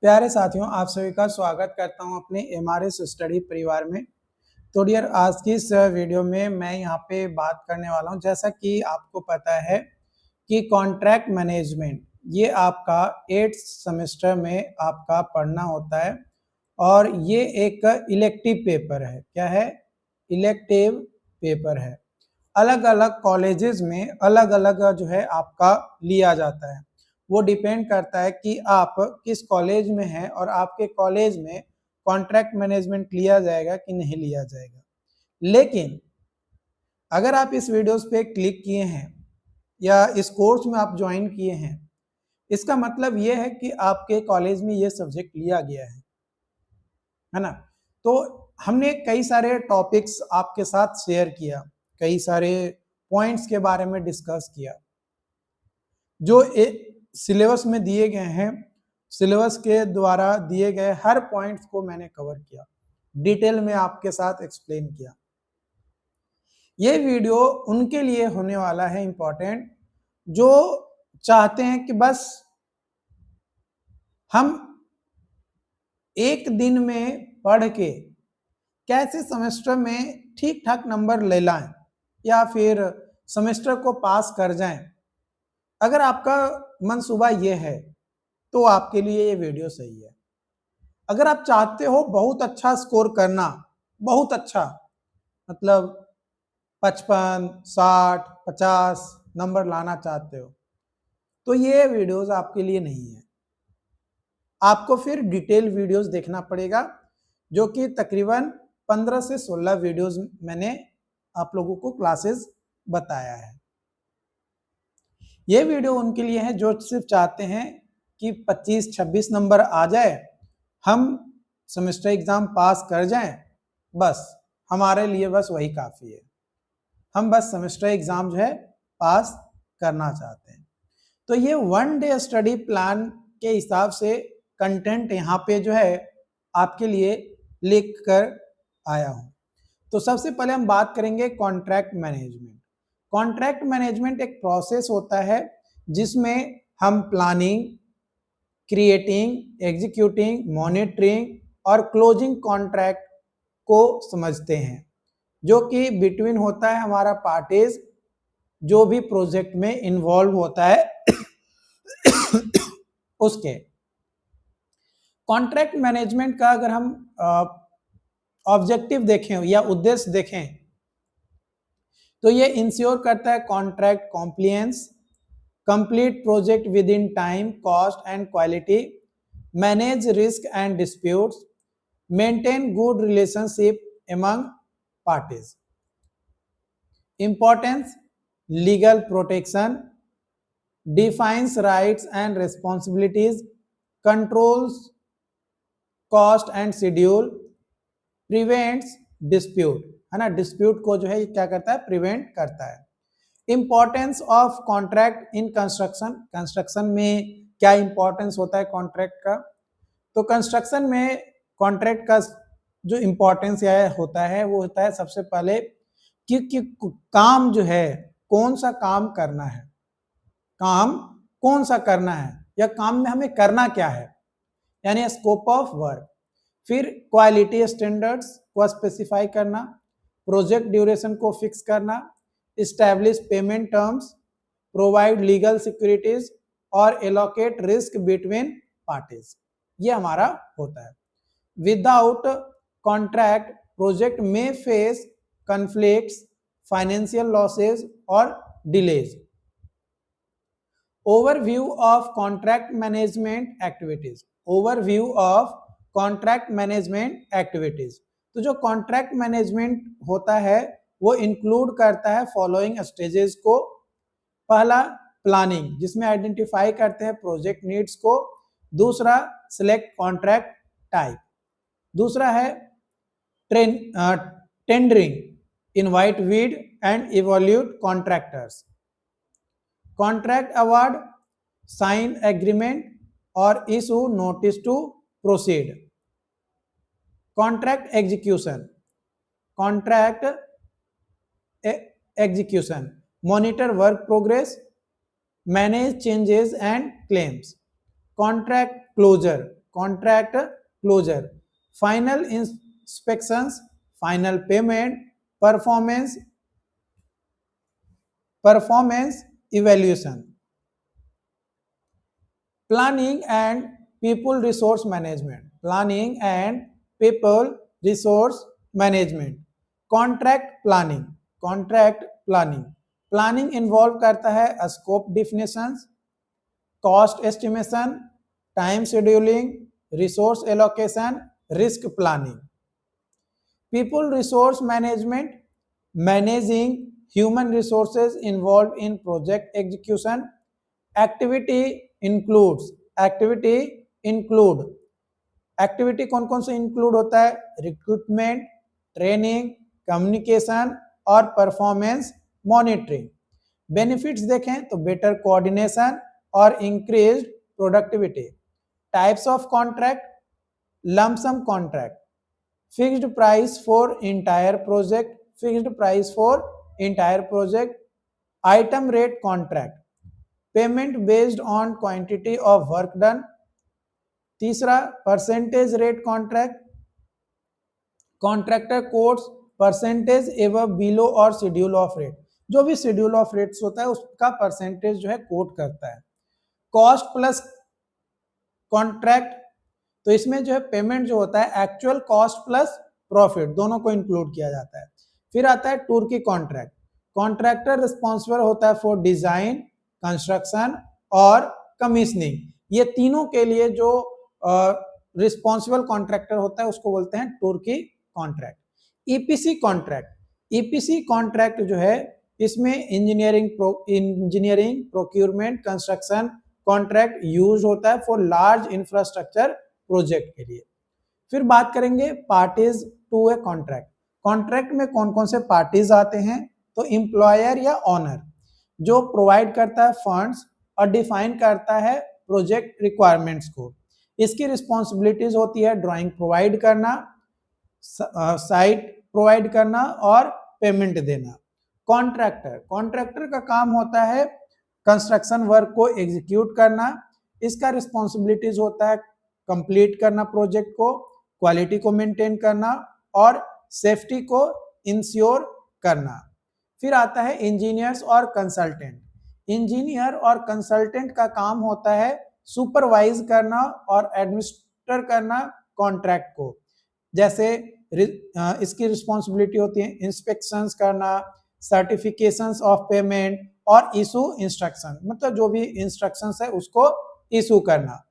प्यारे साथियों, आप सभी का स्वागत करता हूं अपने एमआरएस स्टडी परिवार में। तो डियर, आज की इस वीडियो में मैं यहां पे बात करने वाला हूं, जैसा कि आपको पता है कि कॉन्ट्रैक्ट मैनेजमेंट ये आपका 8th सेमेस्टर में आपका पढ़ना होता है और ये एक इलेक्टिव पेपर है। क्या है? इलेक्टिव पेपर है। अलग अलग कॉलेजेस में अलग अलग जो है आपका लिया जाता है। वो डिपेंड करता है कि आप किस कॉलेज में हैं और आपके कॉलेज में कॉन्ट्रैक्ट मैनेजमेंट लिया जाएगा कि नहीं लिया जाएगा। लेकिन अगर आप इस वीडियोस पे क्लिक किए हैं या इस कोर्स में आप ज्वाइन किए हैं, इसका मतलब ये है कि आपके कॉलेज में ये सब्जेक्ट लिया गया है ना। तो हमने कई सारे टॉपिक्स आपके साथ शेयर किया, कई सारे पॉइंट्स के बारे में डिस्कस किया जो सिलेबस में दिए गए हैं। सिलेबस के द्वारा दिए गए हर पॉइंट्स को मैंने कवर किया, डिटेल में आपके साथ एक्सप्लेन किया। ये वीडियो उनके लिए होने वाला है इंपॉर्टेंट, जो चाहते हैं कि बस हम एक दिन में पढ़ के कैसे सेमेस्टर में ठीक ठाक नंबर ले लाएं या फिर सेमेस्टर को पास कर जाएं। अगर आपका मंसूबा ये है तो आपके लिए ये वीडियो सही है। अगर आप चाहते हो बहुत अच्छा स्कोर करना, बहुत अच्छा, मतलब 55, 60, 50 नंबर लाना चाहते हो, तो ये वीडियोस आपके लिए नहीं है। आपको फिर डिटेल वीडियोस देखना पड़ेगा, जो कि तकरीबन 15 से 16 वीडियोस मैंने आप लोगों को क्लासेस बताया है। ये वीडियो उनके लिए है जो सिर्फ चाहते हैं कि 25-26 नंबर आ जाए, हम सेमेस्टर एग्जाम पास कर जाएं, बस हमारे लिए बस वही काफ़ी है। हम बस सेमेस्टर एग्जाम जो है पास करना चाहते हैं। तो ये 1 डे स्टडी प्लान के हिसाब से कंटेंट यहाँ पे जो है आपके लिए लिख कर आया हूँ। तो सबसे पहले हम बात करेंगे कॉन्ट्रैक्ट मैनेजमेंट। कॉन्ट्रैक्ट मैनेजमेंट एक प्रोसेस होता है जिसमें हम प्लानिंग, क्रिएटिंग, एग्जीक्यूटिंग, मॉनिटरिंग और क्लोजिंग कॉन्ट्रैक्ट को समझते हैं, जो कि बिटवीन होता है हमारा पार्टीज जो भी प्रोजेक्ट में इन्वॉल्व होता है उसके। कॉन्ट्रैक्ट मैनेजमेंट का अगर हम ऑब्जेक्टिव देखें या उद्देश्य देखें तो ये इंश्योर करता है contract compliance, complete project with in time, cost and quality, manage risk and disputes, maintain good relationship among parties. Importance: legal protection, defines rights and responsibilities, controls cost and schedule, prevents dispute, है ना। Dispute को जो है क्या करता है? Prevent करता है। Importance of contract in construction, construction में क्या इंपॉर्टेंस होता है कॉन्ट्रैक्ट का? तो कंस्ट्रक्शन में कॉन्ट्रैक्ट का जो इंपॉर्टेंस होता है वो होता है सबसे पहले कि काम जो है, कौन सा काम करना है, काम कौन सा करना है या काम में हमें करना क्या है, यानी स्कोप ऑफ वर्क। फिर क्वालिटी स्टैंडर्ड्स को स्पेसिफाई करना, प्रोजेक्ट ड्यूरेशन को फिक्स करना, establish payment terms, provide legal securities और एलोकेट रिस्क बिटवीन पार्टीज। ये हमारा होता है। विदाउट कॉन्ट्रैक्ट प्रोजेक्ट में फेस कॉन्फ्लिक्ट्स, फाइनेंशियल लॉसेज और delays. Overview of contract management activities, overview of contract management activities. तो जो कॉन्ट्रैक्ट मैनेजमेंट होता है वो इंक्लूड करता है फॉलोइंग स्टेजेस को। पहला प्लानिंग, जिसमें आइडेंटिफाई करते हैं प्रोजेक्ट नीड्स को। दूसरा सिलेक्ट कॉन्ट्रैक्ट टाइप। दूसरा है tendering, invite bid and evaluate contractors. Contract award, sign agreement और issue notice to proceed. Contract execution, contract execution, monitor work progress, manage changes and claims. Contract closure, contract closure, final inspections, final payment, performance evaluation, planning and people resource management, planning and people resource management, contract planning, planning involve करता है scope definitions, cost estimation, time scheduling, resource allocation, risk planning, people resource management, managing human resources involved in project execution, activity include activity कौन कौन से include होता है, recruitment, training, communication और performance monitoring. Benefits देखें तो बेटर कोऑर्डिनेशन और increased productivity. Types of contract, lump sum contract, fixed price for entire project, item rate contract, payment based on quantity of work done. तीसरा percentage rate contract, contractor quotes percentage एवं below और schedule of rate, जो भी schedule of rates होता है उसका percentage जो है कोट करता है। कॉस्ट प्लस कॉन्ट्रैक्ट, तो इसमें जो है पेमेंट जो होता है एक्चुअल कॉस्ट प्लस प्रॉफिट दोनों को इंक्लूड किया जाता है। फिर आता है टूर की कॉन्ट्रैक्ट, कॉन्ट्रैक्टर रिस्पॉन्सिबल होता है फॉर डिजाइन, कंस्ट्रक्शन और कमीशनिंग। ये तीनों के लिए जो रिस्पॉन्सिबल कॉन्ट्रैक्टर होता है उसको बोलते हैं टूर की कॉन्ट्रैक्ट। ईपीसी कॉन्ट्रैक्ट जो है इसमें engineering, procurement, construction contract use होता है फॉर लार्ज इंफ्रास्ट्रक्चर प्रोजेक्ट के लिए। फिर बात करेंगे पार्टीज टू ए कॉन्ट्रैक्ट में कौन कौन से पार्टीज आते हैं, तो एम्प्लॉयर या ऑनर जो प्रोवाइड करता है फंड्स और डिफाइन करता है प्रोजेक्ट रिक्वायरमेंट्स को। इसकी रिस्पॉन्सिबिलिटीज होती है ड्राइंग प्रोवाइड करना, साइट प्रोवाइड करना और पेमेंट देना। कॉन्ट्रैक्टर का काम होता है कंस्ट्रक्शन वर्क को एग्जीक्यूट करना। इसका रिस्पॉन्सिबिलिटीज होता है कंप्लीट करना प्रोजेक्ट को, क्वालिटी को मेंटेन करना और सेफ्टी को इंश्योर करना। फिर आता है इंजीनियर्स और कंसल्टेंट। इंजीनियर और कंसल्टेंट का काम होता है सुपरवाइज करना और एडमिनिस्टर करना कॉन्ट्रैक्ट को। जैसे इसकी रिस्पॉन्सिबिलिटी होती है इंस्पेक्शंस करना, सर्टिफिकेशंस ऑफ पेमेंट और इशू इंस्ट्रक्शन, मतलब जो भी इंस्ट्रक्शंस है उसको इशू करना।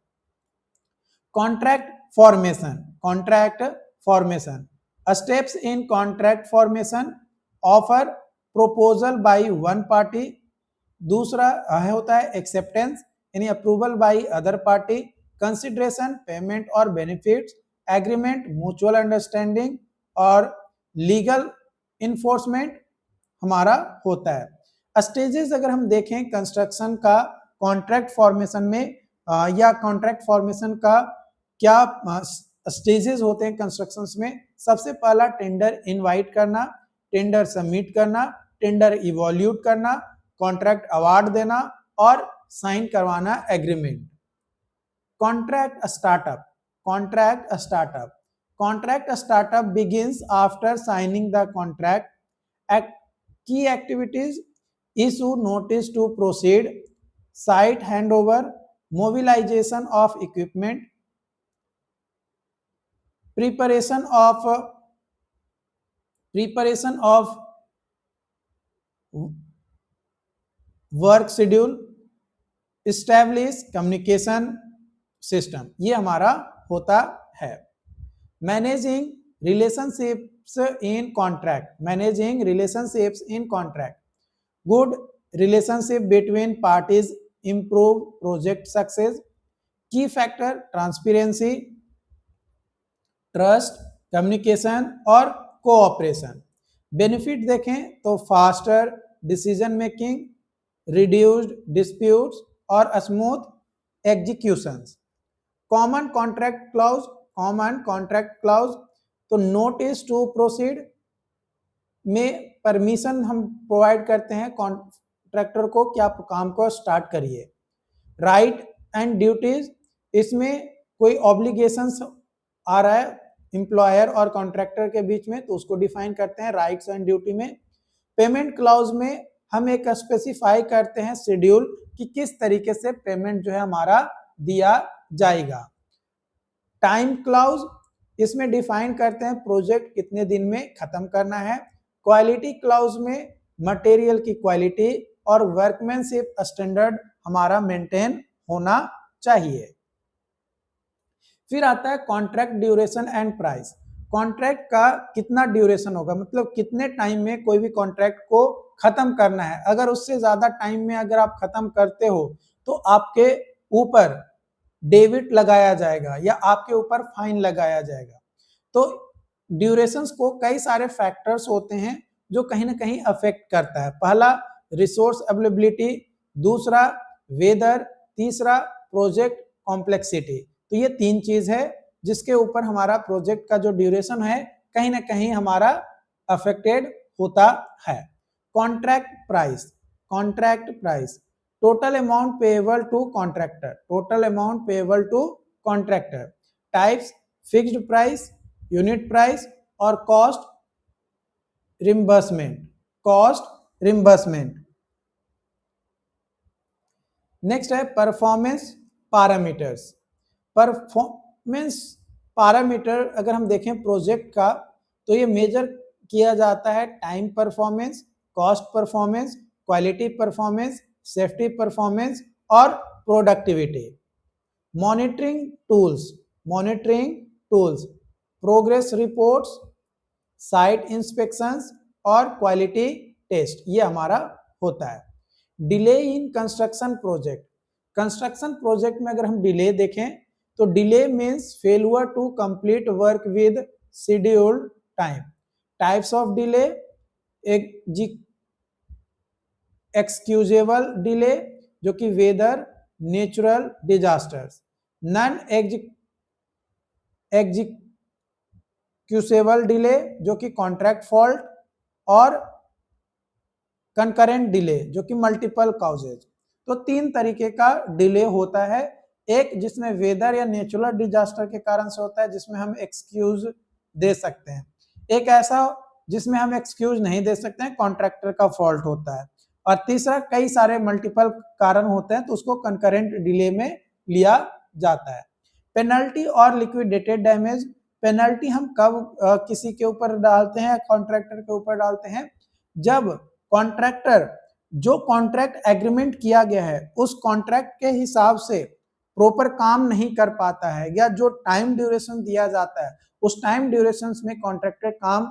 Contract formation, steps in contract formation, offer proposal by one party, दूसरा होता है एक्सेप्टेंस यानी approval by other party, consideration payment और बेनिफिट्स, एग्रीमेंट म्यूचुअल अंडरस्टैंडिंग और लीगल इन्फोर्समेंट हमारा होता है। स्टेजेस अगर हम देखें कंस्ट्रक्शन का कॉन्ट्रैक्ट फॉर्मेशन में या कॉन्ट्रैक्ट फॉर्मेशन का क्या स्टेजेस होते हैं कंस्ट्रक्शन में, सबसे पहला टेंडर इनवाइट करना, टेंडर सबमिट करना, टेंडर इवोल्यूट करना, कॉन्ट्रैक्ट अवार्ड देना और साइन करवाना agreement. Contract startup begins after signing the contract. Key activities: issue notice to proceed, site handover, mobilization of equipment, preparation of work schedule, establish communication system। ये हमारा होता है। Managing relationships in contract, good relationship between parties improve project success. Key factor transparency, trust, communication और cooperation. Benefit देखें तो faster decision making, reduced disputes और smooth executions. Common contract clause, तो notice to proceed में permission हम provide करते हैं contractor को कि आप काम को स्टार्ट करिए। राइट एंड ड्यूटीज, इसमें कोई ऑब्लिगेशंस आ रहा है एम्प्लॉयर और कॉन्ट्रैक्टर के बीच में, तो उसको डिफाइन करते हैं राइट्स एंड ड्यूटी में। पेमेंट क्लाउज में हम एक स्पेसिफाई करते हैं शेड्यूल कि किस तरीके से पेमेंट जो है हमारा दिया जाएगा। टाइम क्लाउज, इसमें डिफाइन करते हैं प्रोजेक्ट कितने दिन में खत्म करना है। क्वालिटी क्लाउज में मटेरियल की क्वालिटी और वर्कमैनशिप स्टैंडर्ड हमारा मेंटेन होना चाहिए। फिर आता है contract duration and price. Contract का कितना ड्यूरेशन होगा, मतलब कितने टाइम में कोई भी कॉन्ट्रैक्ट को खत्म करना है। अगर उससे ज्यादा टाइम में अगर आप खत्म करते हो तो आपके ऊपर डेबिट लगाया जाएगा या आपके ऊपर फाइन लगाया जाएगा। तो ड्यूरेशंस को कई सारे फैक्टर्स होते हैं जो कहीं ना कहीं अफेक्ट करता है। पहला रिसोर्स अवेलेबिलिटी, दूसरा वेदर, तीसरा प्रोजेक्ट कॉम्प्लेक्सिटी। तो ये तीन चीज है जिसके ऊपर हमारा प्रोजेक्ट का जो ड्यूरेशन है कहीं ना कहीं हमारा अफेक्टेड होता है। Contract price, contract price total amount payable to contractor, total amount payable to contractor. Types fixed price, unit price और cost reimbursement, cost reimbursement. Next है परफॉर्मेंस पैरामीटर्स। परफॉर्मेंस पैरामीटर अगर हम देखें प्रोजेक्ट का तो ये मेजर किया जाता है time performance, cost performance, quality performance, safety performance और productivity. Monitoring tools, monitoring tools, progress reports, site inspections और क्वालिटी टेस्ट, ये हमारा होता है। Delay in construction project, construction project में अगर हम डिले देखें तो delay means failure to complete work with scheduled time. Types of delay, excusable delay जो कि weather, natural disasters, non excusable delay जो कि कॉन्ट्रैक्ट फॉल्ट, और कंकरेंट डिले जो कि मल्टीपल काउजेज। तो तीन तरीके का डिले होता है। एक जिसमें वेदर या नेचुरल डिजास्टर के कारण से होता है जिसमें हम एक्सक्यूज दे सकते हैं। एक ऐसा जिसमें हम एक्सक्यूज नहीं दे सकते हैं, कॉन्ट्रैक्टर का फॉल्ट होता है। और तीसरा कई सारे मल्टीपल कारण होते हैं तो उसको कंकरेंट डिले में लिया जाता है। पेनल्टी और लिक्विडेटेड डैमेज, पेनल्टी हम कब किसी के ऊपर डालते हैं, कॉन्ट्रैक्टर के ऊपर डालते हैं जब कॉन्ट्रैक्टर जो कॉन्ट्रैक्ट एग्रीमेंट किया गया है उस कॉन्ट्रैक्ट के हिसाब से प्रॉपर काम नहीं कर पाता है, या जो टाइम ड्यूरेशन दिया जाता है उस टाइम ड्यूरेशन में कॉन्ट्रैक्टर काम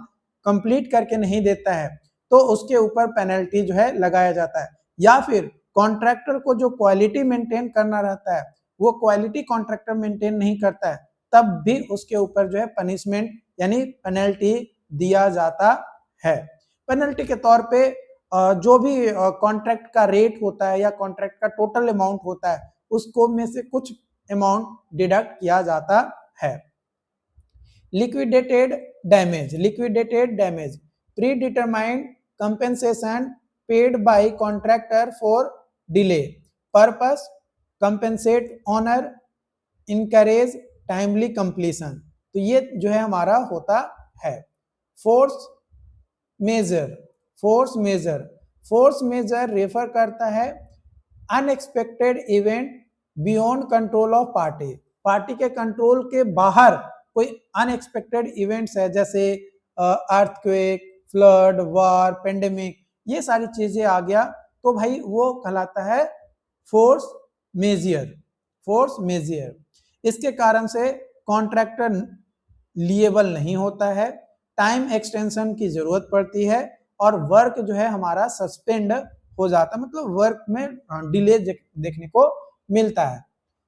कंप्लीट करके नहीं देता है तो उसके ऊपर पेनल्टी जो है लगाया जाता है। या फिर कॉन्ट्रैक्टर को जो क्वालिटी मेंटेन करना रहता है वो क्वालिटी कॉन्ट्रैक्टर मेंटेन नहीं करता है तब भी उसके ऊपर जो है पनिशमेंट यानी पेनल्टी दिया जाता है। पेनल्टी के तौर पे जो भी कॉन्ट्रैक्ट का रेट होता है या कॉन्ट्रैक्ट का टोटल अमाउंट होता है उसको में से कुछ अमाउंट डिडक्ट किया जाता है। Liquidated damage, liquidated damage predetermined compensation paid by contractor for delay purpose compensate owner encourage timely completion. तो ये जो है हमारा होता है। Force majeure, force majeure, force majeure refer करता है unexpected event beyond control of party, party के कंट्रोल के बाहर कोई अनएक्सपेक्टेड इवेंट्स है जैसे अर्थक्वेक, फ्लड, वार, पेंडेमिक, ये सारी चीजें आ गया तो भाई वो कहलाता है फोर्स मेजर, फोर्स मेजर। इसके कारण से कॉन्ट्रैक्टर लिएबल नहीं होता है, टाइम एक्सटेंशन की जरूरत पड़ती है और वर्क जो है हमारा सस्पेंड हो जाता है, मतलब वर्क में डिले देखने को मिलता है।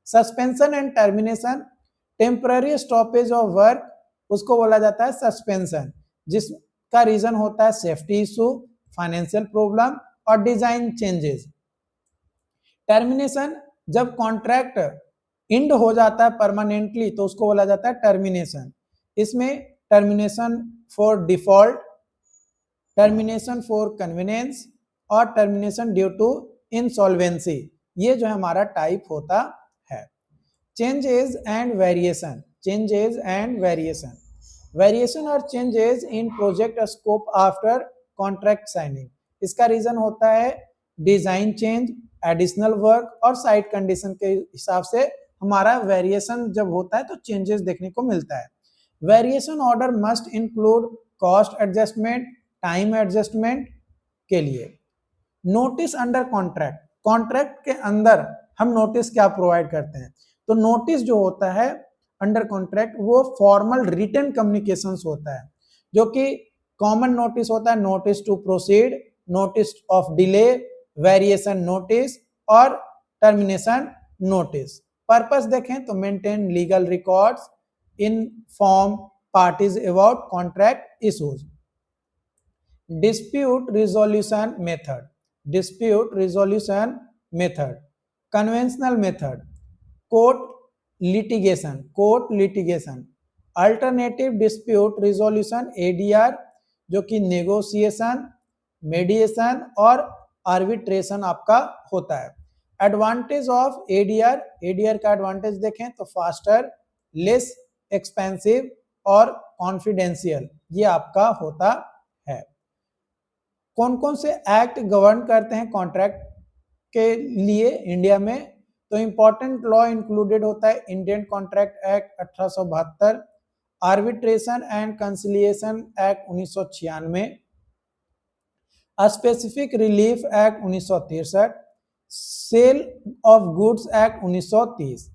Suspension and termination, temporary stoppage of work उसको बोला जाता है सस्पेंशन, जिसका रीजन होता है सेफ्टी इशू, फाइनेंशियल प्रॉब्लम और डिजाइन चेंजेस। टर्मिनेशन, जब कॉन्ट्रैक्ट इंड हो जाता है परमानेंटली तो उसको बोला जाता है टर्मिनेशन। इसमें termination for default, termination for convenience और टर्मिनेशन ड्यू टू इंसॉल्वेंसी, ये जो है हमारा टाइप होता है। changes and variation, changes and variation, variation और changes in project scope after contract signing। इसका रीजन होता है डिजाइन चेंज, एडिशनल वर्क और साइट कंडीशन के हिसाब से हमारा वेरिएशन जब होता है तो चेंजेस देखने को मिलता है। Variation order must include cost adjustment, time adjustment के लिए। नोटिस अंडर कॉन्ट्रैक्ट, कॉन्ट्रैक्ट के अंदर हम नोटिस क्या प्रोवाइड करते हैं, तो नोटिस जो होता है अंडर कॉन्ट्रैक्ट वो फॉर्मल रिटन कम्युनिकेशंस होता है, जो कि कॉमन नोटिस होता है, notice to proceed, notice of delay, variation notice और टर्मिनेशन नोटिस। पर्पस देखें तो maintain legal records, inform parties about contract issues. Dispute resolution method, dispute resolution method, conventional method, court litigation, alternative dispute resolution ADR जो कि negotiation, मेडिएशन और arbitration आपका होता है। Advantage of ADR, ADR का advantage देखें तो फास्टर, लेस एक्सपेंसिव और कॉन्फिडेंशियल, ये आपका होता है। कौन कौन से एक्ट गवर्न करते हैं कॉन्ट्रैक्ट के लिए इंडिया में, तो इंपॉर्टेंट लॉ इंक्लूडेड होता है Indian Contract Act 1872, arbitration and conciliation act 1996, specific relief act 1963, sale of goods act 1930।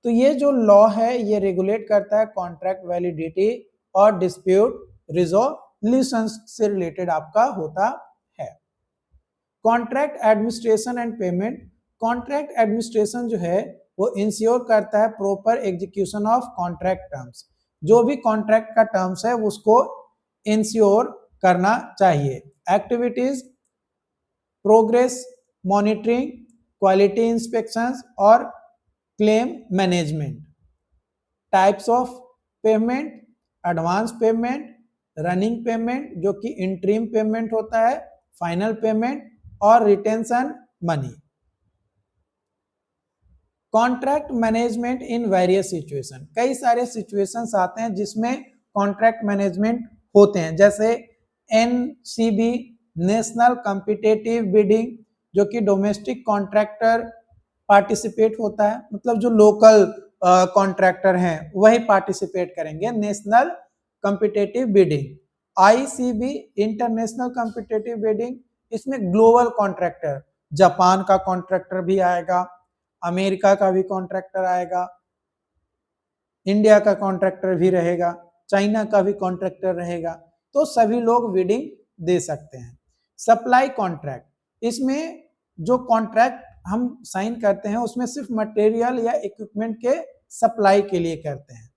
तो ये जो लॉ है ये रेगुलेट करता है कॉन्ट्रैक्ट वैलिडिटी और डिस्प्यूट रिजोल्यूशन से रिलेटेड आपका होता है। Contract administration and payment, contract administration जो है वो इंश्योर करता है proper execution of contract terms, जो भी कॉन्ट्रैक्ट का टर्म्स है उसको इंश्योर करना चाहिए। Activities, progress monitoring, quality inspections और claim management. Types of payment, advance payment, running payment जो कि इंटरिम पेमेंट होता है, फाइनल पेमेंट और retention money. Contract management in various situation, कई सारे सिचुएशंस आते हैं जिसमें कॉन्ट्रैक्ट मैनेजमेंट होते हैं, जैसे एनसीबी नेशनल कॉम्पिटिटिव बिडिंग जो कि डोमेस्टिक कॉन्ट्रैक्टर पार्टिसिपेट होता है, मतलब जो लोकल कॉन्ट्रैक्टर हैं वही पार्टिसिपेट करेंगे national competitive bidding. ICB international competitive bidding, इसमें ग्लोबल कॉन्ट्रैक्टर, जापान का कॉन्ट्रैक्टर भी आएगा, अमेरिका का भी कॉन्ट्रैक्टर आएगा, इंडिया का कॉन्ट्रैक्टर भी रहेगा, चाइना का भी कॉन्ट्रैक्टर रहेगा, तो सभी लोग बिडिंग दे सकते हैं। सप्लाई कॉन्ट्रैक्ट, इसमें जो कॉन्ट्रैक्ट हम साइन करते हैं उसमें सिर्फ मटेरियल या इक्विपमेंट के सप्लाई के लिए करते हैं।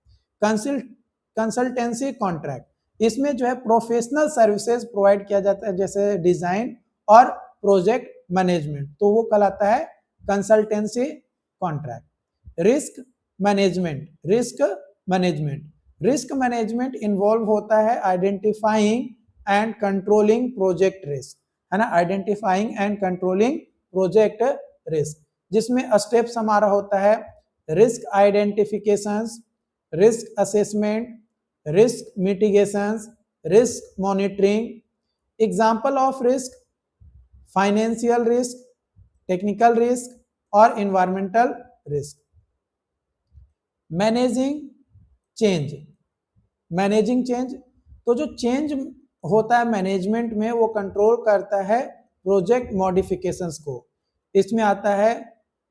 कंसल्टेंसी कॉन्ट्रैक्ट, इसमें जो है प्रोफेशनल सर्विसेज प्रोवाइड किया जाता है, जैसे डिजाइन और प्रोजेक्ट मैनेजमेंट, तो वो कहलाता है consultancy contract. Risk management, risk management involve होता है identifying and controlling project risk, है ना, identifying and controlling project risk, जिसमें स्टेप्स हमारा होता है risk identifications, risk assessment, risk mitigations, risk monitoring. Example of risk, financial risk, technical risk और environmental risk. Managing change, तो जो चेंज होता है मैनेजमेंट में वो कंट्रोल करता है प्रोजेक्ट मॉडिफिकेशंस को। इसमें आता है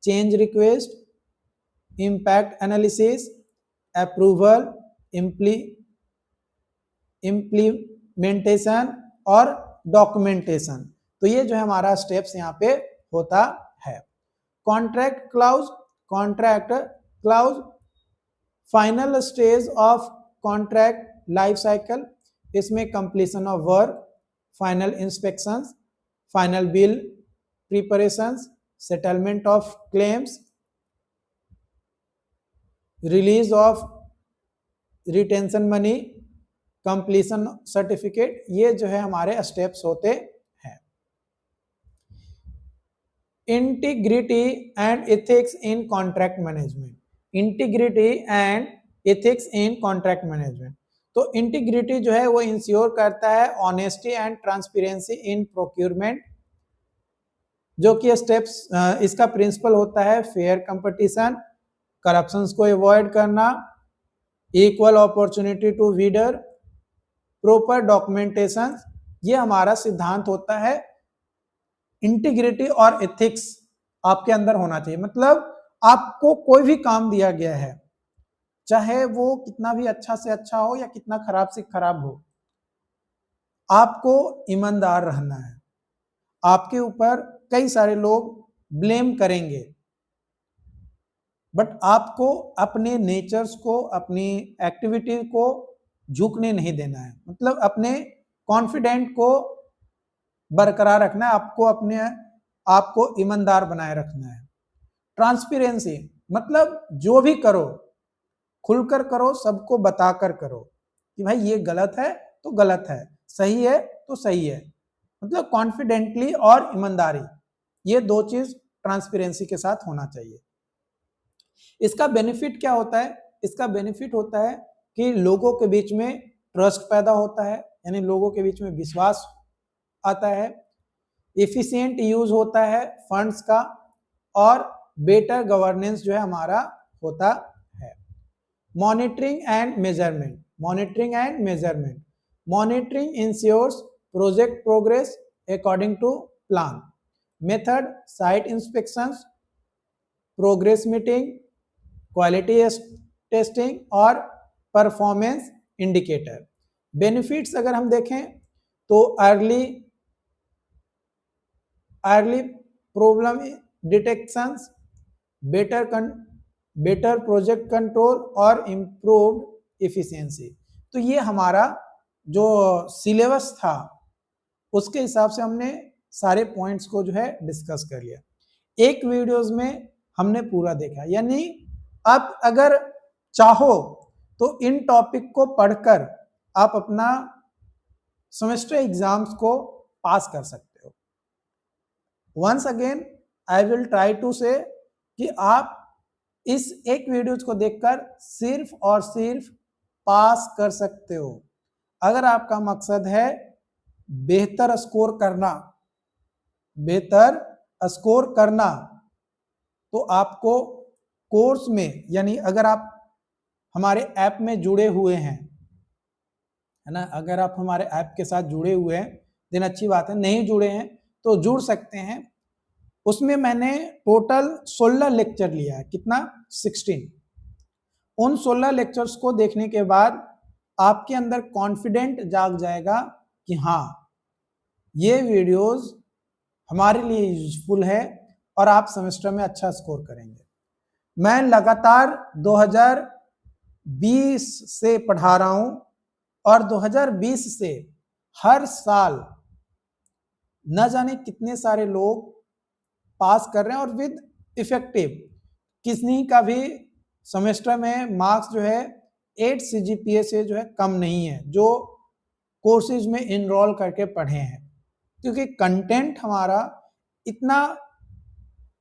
change request, impact analysis, approval, implementation और डॉक्यूमेंटेशन। तो ये जो है हमारा स्टेप्स यहाँ पे होता है। Contract clause final stage of contract life cycle, इसमें completion of work, final inspections, final bill preparations, settlement of claims, release of retention money, completion certificate, ये जो है हमारे स्टेप्स होते हैं। Integrity and ethics in contract management, integrity and ethics in contract management. तो integrity जो है वो इंश्योर करता है honesty and transparency in procurement, जो कि स्टेप्स इसका प्रिंसिपल होता है फेयर कंपटीशन, करप्शंस को अवॉइड करना, equal opportunity to bidder, proper documentation. ये हमारा सिद्धांत होता है। इंटीग्रिटी और एथिक्स आपके अंदर होना चाहिए। मतलब आपको कोई भी काम दिया गया है, चाहे वो कितना भी अच्छा से अच्छा हो या कितना खराब से खराब हो, आपको ईमानदार रहना है। आपके ऊपर कई सारे लोग ब्लेम करेंगे, बट आपको अपने नेचर्स को, अपनी एक्टिविटी को झुकने नहीं देना है। मतलब अपने कॉन्फिडेंट को बरकरार रखना है, आपको ईमानदार बनाए रखना है। ट्रांसपेरेंसी मतलब जो भी करो खुलकर करो, सबको बताकर करो कि भाई ये गलत है तो गलत है, सही है तो सही है। मतलब कॉन्फिडेंटली और ईमानदारी, ये दो चीज ट्रांसपेरेंसी के साथ होना चाहिए। इसका बेनिफिट क्या होता है? इसका बेनिफिट होता है कि लोगों के बीच में ट्रस्ट पैदा होता है, यानी लोगों के बीच में विश्वास आता है, एफिशिएंट यूज होता है फंड्स का, और बेटर गवर्नेंस जो है हमारा होता है। Monitoring and measurement, monitoring and measurement, monitoring ensures project progress according to plan. Method site inspections, progress meeting, quality testing और परफॉर्मेंस इंडिकेटर। बेनिफिट्स अगर हम देखें तो early problem detections, better project control और इम्प्रूव्ड एफिशिएंसी। तो ये हमारा जो सिलेबस था उसके हिसाब से हमने सारे पॉइंट्स को जो है डिस्कस कर लिया। एक वीडियोस में हमने पूरा देखा, यानी आप अगर चाहो तो इन टॉपिक को पढ़कर आप अपना सेमेस्टर एग्जाम्स को पास कर सकते हो। Once again I will try to say कि आप इस एक वीडियोज को देखकर सिर्फ और सिर्फ पास कर सकते हो। अगर आपका मकसद है बेहतर स्कोर करना, तो आपको कोर्स में, यानी अगर आप हमारे ऐप में जुड़े हुए हैं, है ना, अगर आप हमारे ऐप के साथ जुड़े हुए हैं देन अच्छी बात है, नहीं जुड़े हैं तो जुड़ सकते हैं। उसमें मैंने टोटल 16 लेक्चर लिया है। कितना? 16। उन 16 लेक्चर्स को देखने के बाद आपके अंदर कॉन्फिडेंट जाग जाएगा कि हाँ, ये वीडियोस हमारे लिए यूजफुल है और आप सेमेस्टर में अच्छा स्कोर करेंगे। मैं लगातार 2020 से पढ़ा रहा हूं और 2020 से हर साल न जाने कितने सारे लोग पास कर रहे हैं, और विद इफेक्टिव। किसी का भी सेमेस्टर में मार्क्स जो है 8 CGPA से जो है कम नहीं है, जो कोर्सेज में इनरोल करके पढ़े हैं, क्योंकि कंटेंट हमारा इतना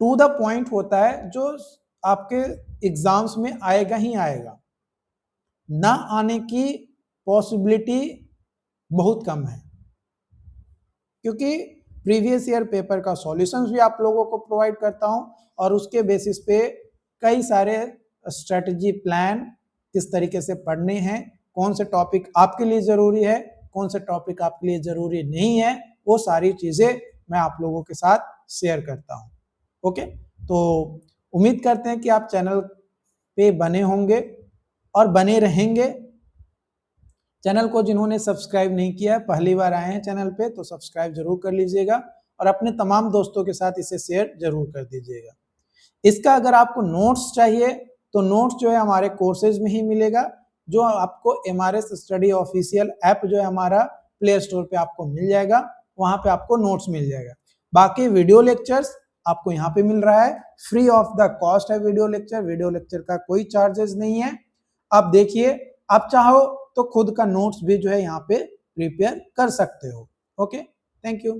टू द पॉइंट होता है जो आपके एग्जाम्स में आएगा ही आएगा, ना आने की पॉसिबिलिटी बहुत कम है, क्योंकि प्रीवियस ईयर पेपर का सॉल्यूशंस भी आप लोगों को प्रोवाइड करता हूं, और उसके बेसिस पे कई सारे स्ट्रेटजी प्लान किस तरीके से पढ़ने हैं, कौन से टॉपिक आपके लिए जरूरी है, कौन से टॉपिक आपके लिए जरूरी नहीं है, वो सारी चीजें मैं आप लोगों के साथ शेयर करता हूं। ओके, तो उम्मीद करते हैं कि आप चैनल पे बने होंगे और बने रहेंगे। चैनल को जिन्होंने सब्सक्राइब नहीं किया है, पहली बार आए हैं चैनल पे, तो सब्सक्राइब जरूर कर लीजिएगा और अपने तमाम दोस्तों के साथ इसे शेयर जरूर कर दीजिएगा। इसका अगर आपको नोट्स चाहिए तो नोट्स जो है हमारे कोर्सेज में ही मिलेगा, जो आपको MRS स्टडी ऑफिशियल ऐप जो है हमारा प्ले स्टोर पे आपको मिल जाएगा, वहां पे आपको नोट्स मिल जाएगा। बाकी वीडियो लेक्चर्स आपको यहाँ पे मिल रहा है, फ्री ऑफ द कॉस्ट है वीडियो लेक्चर का कोई चार्जेस नहीं है। आप देखिए, आप चाहो तो खुद का नोट्स भी जो है यहाँ पे प्रिपेयर कर सकते हो। Okay, thank you.